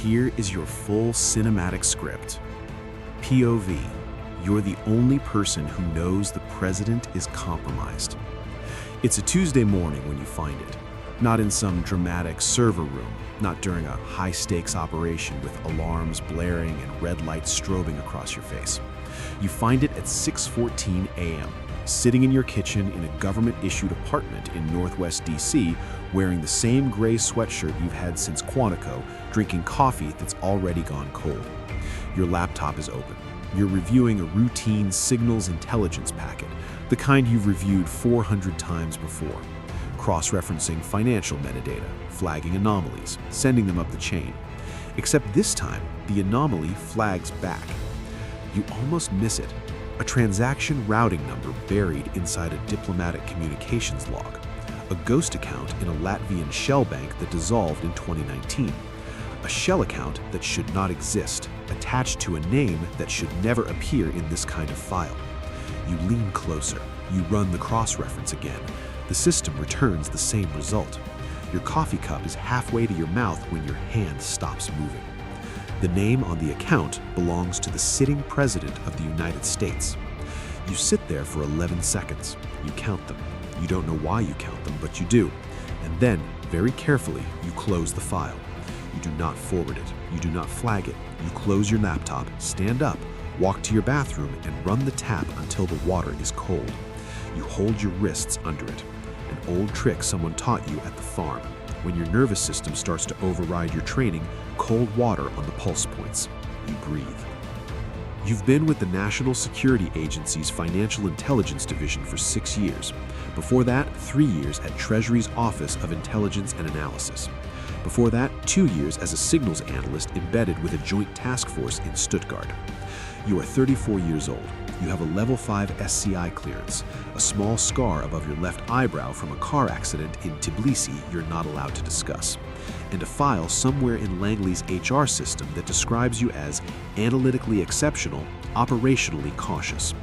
Here is your full cinematic script. POV, you're the only person who knows the president is compromised. It's a Tuesday morning when you find it, not in some dramatic server room, not during a high-stakes operation with alarms blaring and red lights strobing across your face. You find it at 6:14 a.m., sitting in your kitchen in a government-issued apartment in Northwest DC, wearing the same gray sweatshirt you've had since Quantico, drinking coffee that's already gone cold. Your laptop is open. You're reviewing a routine signals intelligence packet, the kind you've reviewed 400 times before, cross-referencing financial metadata, flagging anomalies, sending them up the chain. Except this time, the anomaly flags back. You almost miss it. A transaction routing number buried inside a diplomatic communications log. A ghost account in a Latvian shell bank that dissolved in 2019. A shell account that should not exist, attached to a name that should never appear in this kind of file. You lean closer. You run the cross-reference again. The system returns the same result. Your coffee cup is halfway to your mouth when your hand stops moving. The name on the account belongs to the sitting president of the United States. You sit there for 11 seconds. You count them. You don't know why you count them, but you do. And then, very carefully, you close the file. You do not forward it. You do not flag it. You close your laptop, stand up, walk to your bathroom, and run the tap until the water is cold. You hold your wrists under it. An old trick someone taught you at the farm. When your nervous system starts to override your training, cold water on the pulse points. You breathe. You've been with the National Security Agency's Financial Intelligence Division for 6 years. Before that, 3 years at Treasury's Office of Intelligence and Analysis. Before that, 2 years as a signals analyst embedded with a joint task force in Stuttgart. You are 34 years old. You have a level 5 SCI clearance, a small scar above your left eyebrow from a car accident in Tbilisi you're not allowed to discuss, and a file somewhere in Langley's HR system that describes you as analytically exceptional, operationally cautious.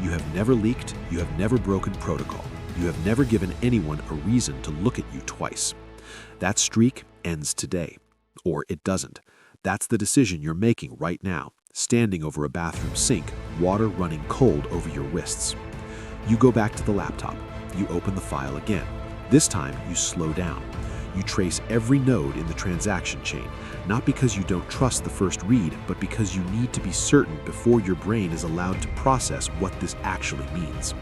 You have never leaked, you have never broken protocol, you have never given anyone a reason to look at you twice. That streak ends today. Or it doesn't. That's the decision you're making right now, standing over a bathroom sink, water running cold over your wrists. You go back to the laptop. You open the file again. This time, you slow down. You trace every node in the transaction chain, not because you don't trust the first read, but because you need to be certain before your brain is allowed to process what this actually means.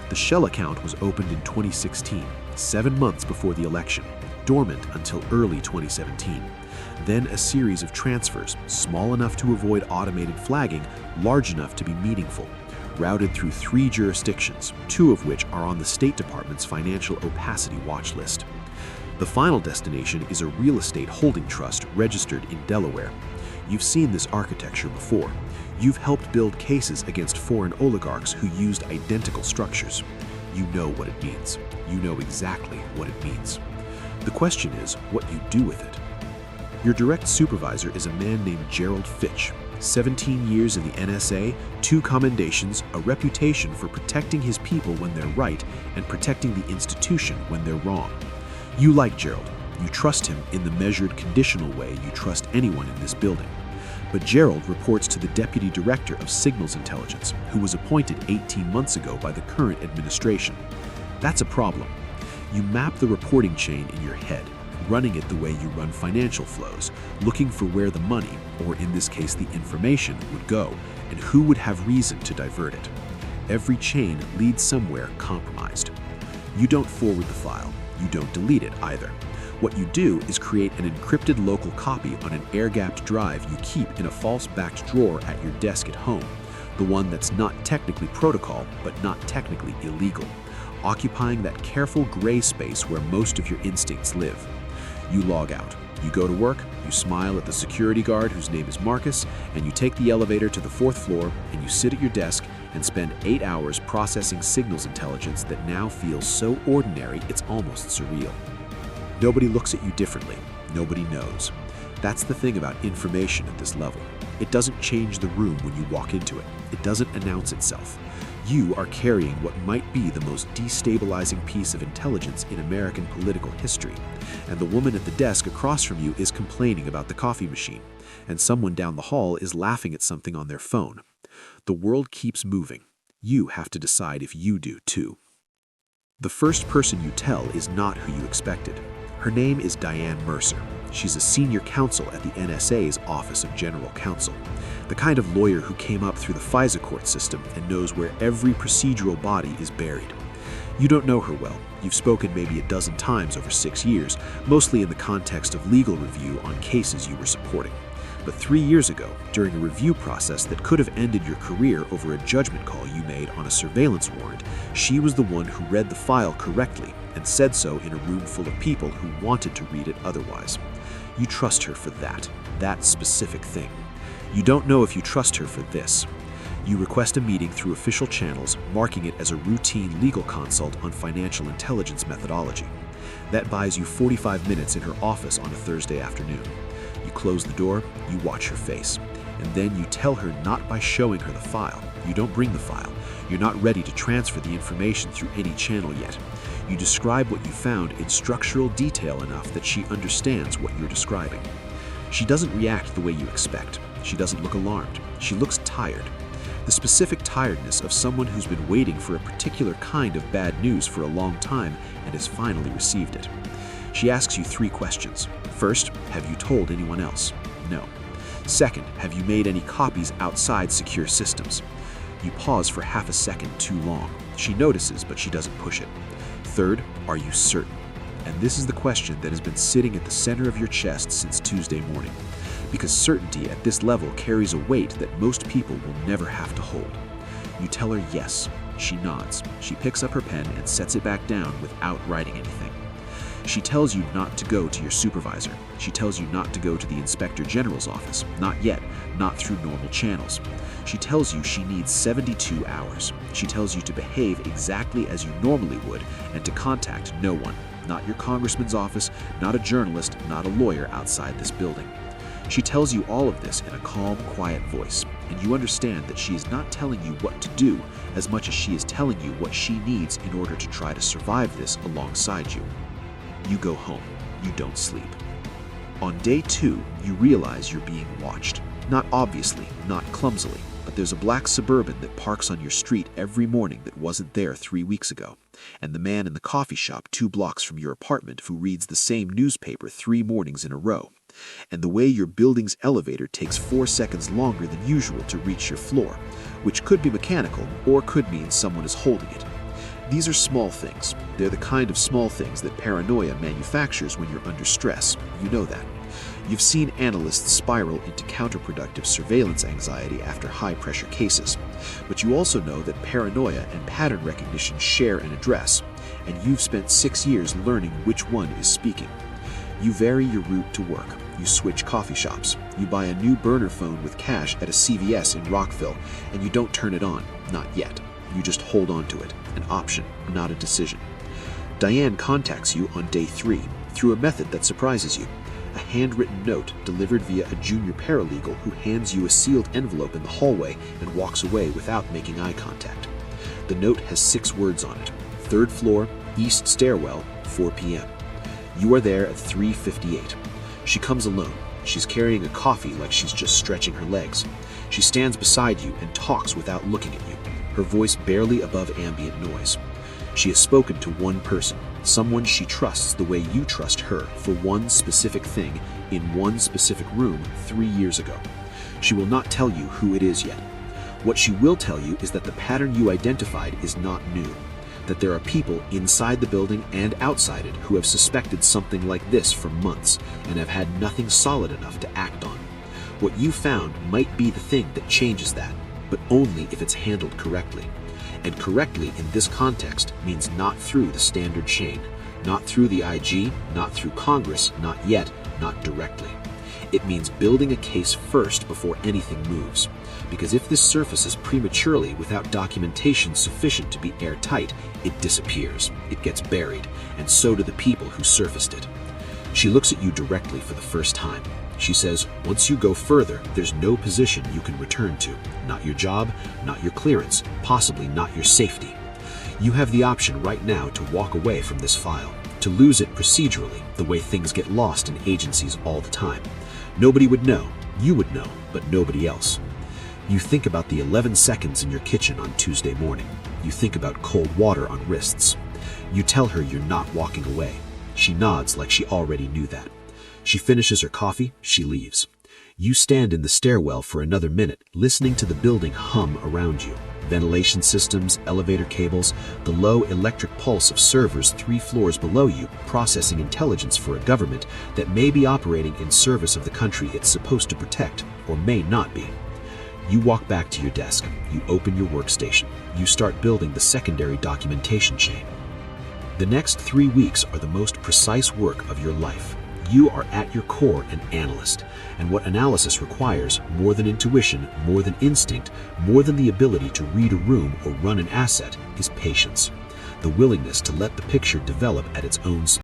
The shell account was opened in 2016, 7 months before the election, dormant until early 2017. Then a series of transfers, small enough to avoid automated flagging, large enough to be meaningful, routed through 3 jurisdictions, 2 of which are on the State Department's financial opacity watch list. The final destination is a real estate holding trust registered in Delaware. You've seen this architecture before. You've helped build cases against foreign oligarchs who used identical structures. You know what it means. You know exactly what it means. The question is what you do with it. Your direct supervisor is a man named Gerald Fitch. 17 years in the NSA, 2 commendations, a reputation for protecting his people when they're right and protecting the institution when they're wrong. You like Gerald. You trust him in the measured, conditional way you trust anyone in this building. But Gerald reports to the Deputy Director of Signals Intelligence, who was appointed 18 months ago by the current administration. That's a problem. You map the reporting chain in your head, running it the way you run financial flows, looking for where the money, or in this case the information, would go, and who would have reason to divert it. Every chain leads somewhere compromised. You don't forward the file. You don't delete it either. What you do is create an encrypted local copy on an air-gapped drive you keep in a false-backed drawer at your desk at home, the one that's not technically protocol, but not technically illegal, occupying that careful gray space where most of your instincts live. You log out. You go to work, you smile at the security guard whose name is Marcus, and you take the elevator to the 4th floor, and you sit at your desk and spend 8 hours processing signals intelligence that now feels so ordinary it's almost surreal. Nobody looks at you differently. Nobody knows. That's the thing about information at this level. It doesn't change the room when you walk into it. It doesn't announce itself. You are carrying what might be the most destabilizing piece of intelligence in American political history, and the woman at the desk across from you is complaining about the coffee machine, and someone down the hall is laughing at something on their phone. The world keeps moving. You have to decide if you do too. The first person you tell is not who you expected. Her name is Diane Mercer. She's a senior counsel at the NSA's Office of General Counsel, the kind of lawyer who came up through the FISA court system and knows where every procedural body is buried. You don't know her well. You've spoken maybe a dozen times over 6 years, mostly in the context of legal review on cases you were supporting. But 3 years ago, during a review process that could have ended your career over a judgment call you made on a surveillance warrant, she was the one who read the file correctly and said so in a room full of people who wanted to read it otherwise. You trust her for that specific thing. You don't know if you trust her for this. You request a meeting through official channels, marking it as a routine legal consult on financial intelligence methodology. That buys you 45 minutes in her office on a Thursday afternoon. You close the door, you watch her face, and then you tell her not by showing her the file. You don't bring the file. You're not ready to transfer the information through any channel yet. You describe what you found in structural detail enough that she understands what you're describing. She doesn't react the way you expect. She doesn't look alarmed. She looks tired. The specific tiredness of someone who's been waiting for a particular kind of bad news for a long time and has finally received it. She asks you 3 questions. First, have you told anyone else? No. Second, have you made any copies outside secure systems? You pause for half a second too long. She notices, but she doesn't push it. Third, are you certain? And this is the question that has been sitting at the center of your chest since Tuesday morning, because certainty at this level carries a weight that most people will never have to hold. You tell her yes. She nods. She picks up her pen and sets it back down without writing anything. She tells you not to go to your supervisor. She tells you not to go to the Inspector General's office. Not yet, not through normal channels. She tells you she needs 72 hours. She tells you to behave exactly as you normally would and to contact no one. Not your congressman's office, not a journalist, not a lawyer outside this building. She tells you all of this in a calm, quiet voice, and you understand that she is not telling you what to do as much as she is telling you what she needs in order to try to survive this alongside you. You go home. You don't sleep. On day 2, you realize you're being watched. Not obviously, not clumsily, but there's a black Suburban that parks on your street every morning that wasn't there 3 weeks ago, and the man in the coffee shop 2 blocks from your apartment who reads the same newspaper 3 mornings in a row, and the way your building's elevator takes 4 seconds longer than usual to reach your floor, which could be mechanical or could mean someone is holding it. These are small things. They're the kind of small things that paranoia manufactures when you're under stress. You know that. You've seen analysts spiral into counterproductive surveillance anxiety after high-pressure cases. But you also know that paranoia and pattern recognition share an address, and you've spent 6 years learning which one is speaking. You vary your route to work. You switch coffee shops. You buy a new burner phone with cash at a CVS in Rockville, and you don't turn it on. Not yet. You just hold on to it. An option, not a decision. Diane contacts you on day 3 through a method that surprises you. A handwritten note delivered via a junior paralegal who hands you a sealed envelope in the hallway and walks away without making eye contact. The note has 6 words on it. 3rd floor, east stairwell, 4 p.m. You are there at 3:58. She comes alone. She's carrying a coffee like she's just stretching her legs. She stands beside you and talks without looking at you, her voice barely above ambient noise. She has spoken to one person, someone she trusts the way you trust her for one specific thing in one specific room 3 years ago. She will not tell you who it is yet. What she will tell you is that the pattern you identified is not new, that there are people inside the building and outside it who have suspected something like this for months and have had nothing solid enough to act on. What you found might be the thing that changes that, but only if it's handled correctly. And correctly in this context means not through the standard chain, not through the IG, not through Congress, not yet, not directly. It means building a case first before anything moves. Because if this surfaces prematurely without documentation sufficient to be airtight, it disappears, it gets buried, and so do the people who surfaced it. She looks at you directly for the first time. She says, once you go further, there's no position you can return to. Not your job, not your clearance, possibly not your safety. You have the option right now to walk away from this file, to lose it procedurally, the way things get lost in agencies all the time. Nobody would know. You would know, but nobody else. You think about the 11 seconds in your kitchen on Tuesday morning. You think about cold water on wrists. You tell her you're not walking away. She nods like she already knew that. She finishes her coffee, she leaves. You stand in the stairwell for another minute, listening to the building hum around you. Ventilation systems, elevator cables, the low electric pulse of servers 3 floors below you, processing intelligence for a government that may be operating in service of the country it's supposed to protect, or may not be. You walk back to your desk. You open your workstation. You start building the secondary documentation chain. The next 3 weeks are the most precise work of your life. You are at your core an analyst, and what analysis requires, more than intuition, more than instinct, more than the ability to read a room or run an asset, is patience. The willingness to let the picture develop at its own speed.